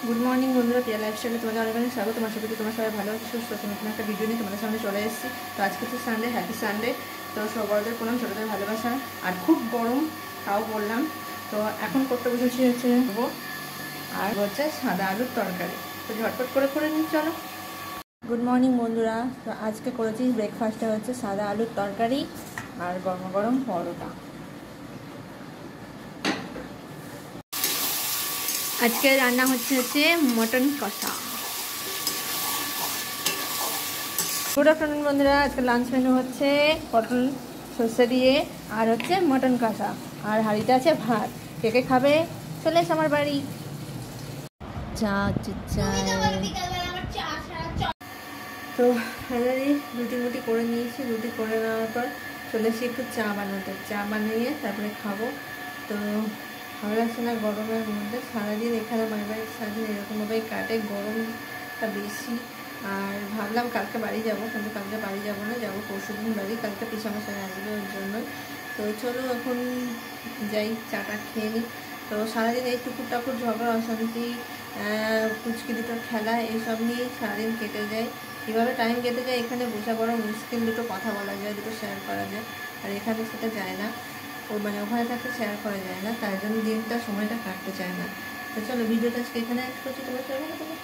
Good morning বন্ধুরা, প্রিয়া লাইফস্টাইলে তোমাদের অনেক অনেক স্বাগত। তোমার সাথে তোমার সবাই ভালো আছে, সুস্থ আছে। নতুন একটা ভিডিও নিয়ে তোমাদের সামনে চলে এসেছি। তো আজকে তো সানডে, হ্যাপি সানডে। তো সব বড়দের প্রণাম, ছোটোদের ভালোবাসা। আর খুব গরম, তাও বললাম। তো এখন করতে বসেছি হচ্ছে আর হচ্ছে সাদা আলুর তরকারি। তো ঝটপট করে নিই, চলো। গুড মর্নিং বন্ধুরা। তো আজকে করেছি ব্রেকফাস্টে হচ্ছে সাদা আলুর তরকারি আর গরম গরম পরোটা। আজকে রান্না হচ্ছে মটন কষা। গুড আফটারনুন বন্ধুরা। আজকে লাঞ্চ মেনু হচ্ছে পটল সর্ষে দিয়ে আর হচ্ছে মটন কষা, আর হাঁড়িতে আছে ভাত। কে কে খাবে চলে এসে আমার বাড়ি। চা তো ফাইনালি রুটি করে নিয়েছি। রুটি করে নেওয়ার পর চলে এসে একটু চা বানাতে, চা বানিয়ে তারপরে খাবো। তো ভালো লাগছে না গরমের মধ্যে। সারাদিন এখানে বাড়ির সারাদিন এরকমভাবেই কাটে, গরমটা বেশি। আর ভাবলাম কালকে বাড়ি যাব, কিন্তু কালকে বাড়ি যাব না, যাবো পরশুদিন বাড়ি। কালকে পিছামশাই আসবে, ওর জন্যই। তো চলো এখন যাই, চাটা খেয়ে নিই। তো সারাদিন এই টুকুর টাকুর ঝগড়া অশান্তি, কুচকি দুটোর খেলা, এইসব নিয়েই সারাদিন কেটে যায়। কীভাবে টাইম কেটে যায় এখানে বোঝা বড় মুশকিল। দুটো কথা বলা যায়, দুটো শেয়ার করা যায়, আর এখানে সেটা যায় না। ওখানে থাকতে শেয়ার করা যায় না, তাই জন্য দিনটা সময়টা কাটতে চায় না। তো চলো ভিডিওটা আজকে এখানে অ্যাড করছি, তোমার সবাই ভালো থাকো।